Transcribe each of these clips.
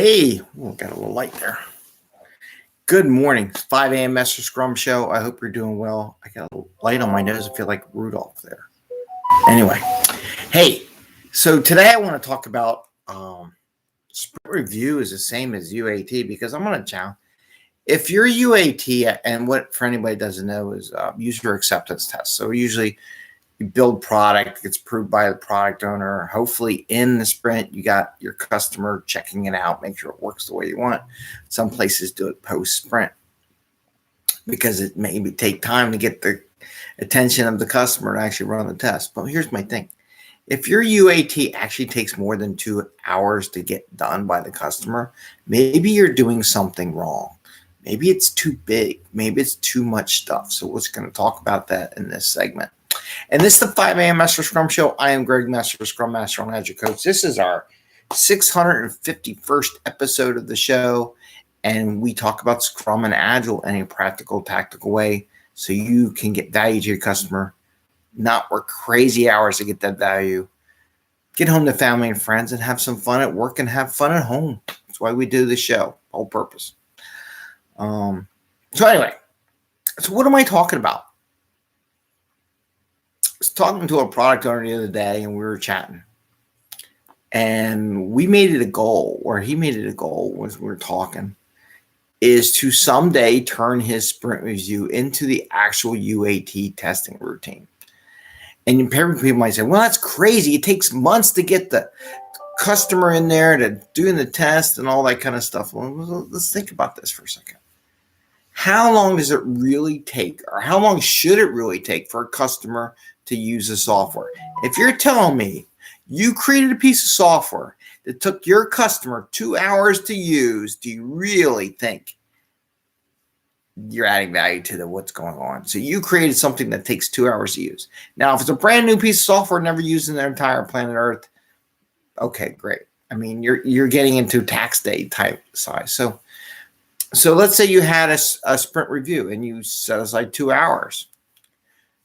Hey, got a little light there. Good morning. It's 5 a.m. Mester Scrum Show. I hope you're doing well. I got a little light on my nose. I feel like Rudolph there. Anyway, hey, so today I want to talk about sprint review is the same as UAT because I'm going to challenge. If you're UAT, and what for anybody who doesn't know is user acceptance test. So usually you build product, gets approved by the product owner. Hopefully in the sprint, you got your customer checking it out, make sure it works the way you want. Some places do it post-sprint because it maybe take time to get the attention of the customer to actually run the test. But here's my thing. If your UAT actually takes more than 2 hours to get done by the customer, maybe you're doing something wrong. Maybe it's too big. Maybe it's too much stuff. So we're going to talk about that in this segment. And this is the 5 a.m. Mester Scrum Show. I am Greg Mester, Scrum Master and Agile Coach. This is our 651st episode of the show, and we talk about Scrum and Agile in a practical, tactical way so you can get value to your customer, not work crazy hours to get that value, get home to family and friends, and have some fun at work and have fun at home. That's why we do the show, whole purpose. So anyway, so what am I talking about? I was talking to a product owner the other day, and we were chatting. And we made it a goal, or he made it a goal as we were talking, is to someday turn his sprint review into the actual UAT testing routine. And people might say, well, that's crazy. It takes months to get the customer in there to doing the test and all that kind of stuff. Well, let's think about this for a second. How long does it really take, or how long should it really take for a customer to use the software? If you're telling me you created a piece of software that took your customer 2 hours to use, do you really think you're adding value to what's going on? So you created something that takes 2 hours to use. Now, if it's a brand new piece of software never used in their entire planet Earth, okay, great. I mean, you're getting into tax day type size. So let's say you had a sprint review and you set aside 2 hours.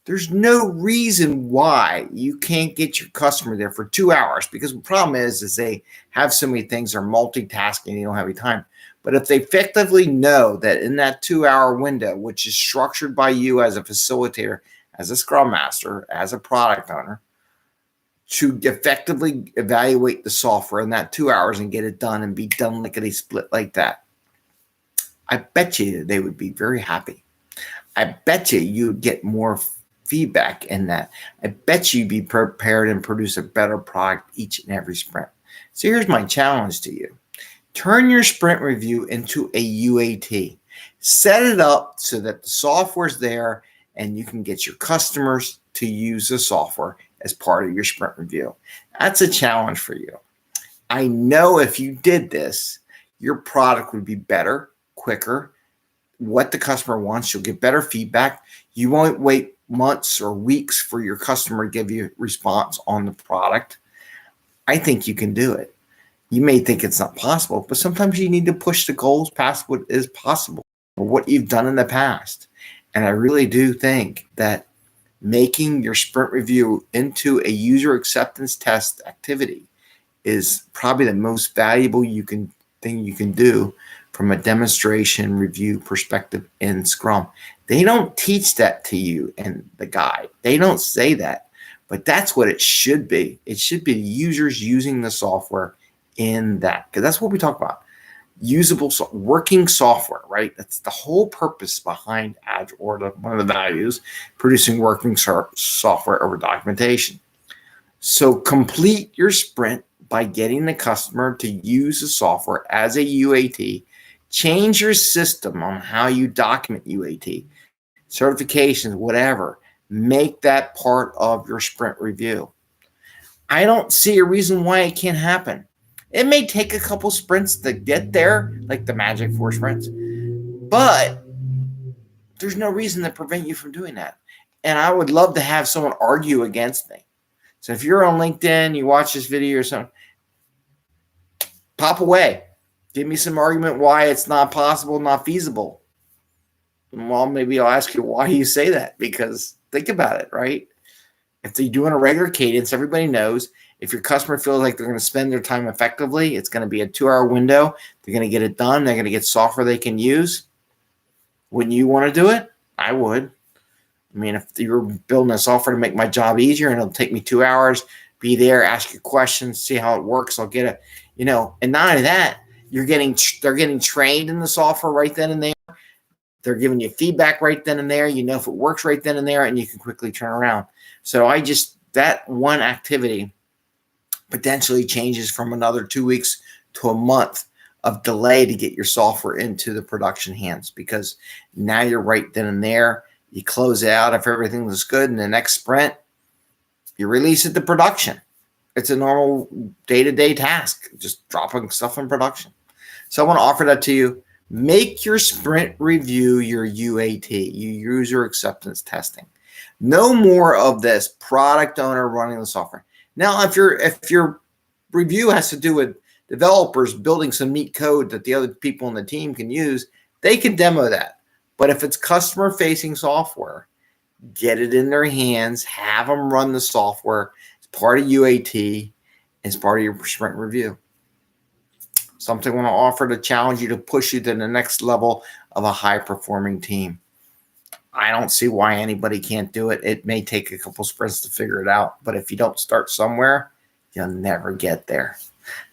There's no reason why you can't get your customer there for 2 hours, because the problem is they have so many things, they're multitasking, you don't have any time. But if they effectively know that in that 2 hour window, which is structured by you as a facilitator, as a Scrum Master, as a product owner, to effectively evaluate the software in that 2 hours and get it done and be done like a split like that, I bet you they would be very happy. I bet you'd get more feedback in that. I bet you'd be prepared and produce a better product each and every sprint. So here's my challenge to you. Turn your sprint review into a UAT. Set it up so that the software's there and you can get your customers to use the software as part of your sprint review. That's a challenge for you. I know if you did this, your product would be better, quicker, what the customer wants. You'll get better feedback. You won't wait months or weeks for your customer to give you a response on the product. I think you can do it. You may think it's not possible, but sometimes you need to push the goals past what is possible or what you've done in the past. And I really do think that making your sprint review into a user acceptance test activity is probably the most valuable thing you can do from a demonstration review perspective in Scrum. They don't teach that to you in the guide. They don't say that, but that's what it should be. It should be users using the software in that, because that's what we talk about. Usable, working software, right? That's the whole purpose behind Agile, or one of the values, producing working software over documentation. So complete your sprint by getting the customer to use the software as a UAT. Change your system on how you document UAT, certifications, whatever. Make that part of your sprint review. I don't see a reason why it can't happen. It may take a couple sprints to get there, like the Magic 4 sprints, but there's no reason to prevent you from doing that. And I would love to have someone argue against me. So if you're on LinkedIn, you watch this video or something, pop away. Give me some argument why it's not possible, not feasible. Well, maybe I'll ask you why you say that, because think about it, right? If they do in a regular cadence, everybody knows if your customer feels like they're going to spend their time effectively, it's going to be a 2-hour window. They're going to get it done. They're going to get software they can use. Wouldn't you want to do it? I would. I mean, if you were building a software to make my job easier and it'll take me 2 hours, be there, ask your questions, see how it works. I'll get it, and not only that, they're getting trained in the software right then and there. They're giving you feedback right then and there. If it works right then and there, and you can quickly turn around. So that one activity potentially changes from another 2 weeks to a month of delay to get your software into the production hands, because now you're right then and there. You close it out if everything looks good, and the next sprint, you release it to production. It's a normal day-to-day task, just dropping stuff in production. So I want to offer that to you. Make your sprint review your UAT, your user acceptance testing. No more of this product owner running the software. Now, if your review has to do with developers building some neat code that the other people on the team can use, they can demo that. But if it's customer-facing software, get it in their hands, have them run the software. It's part of UAT. It's part of your sprint review. Something I want to offer to challenge you, to push you to the next level of a high-performing team. I don't see why anybody can't do it. It may take a couple sprints to figure it out, but if you don't start somewhere, you'll never get there.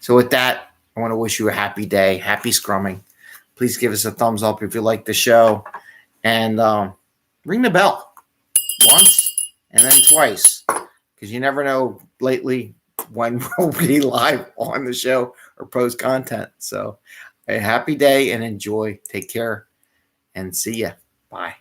So with that, I want to wish you a happy day, happy scrumming. Please give us a thumbs up if you like the show, and ring the bell once and then twice, because you never know lately when we'll be live on the show or post content. So a happy day and enjoy. Take care and see ya. Bye.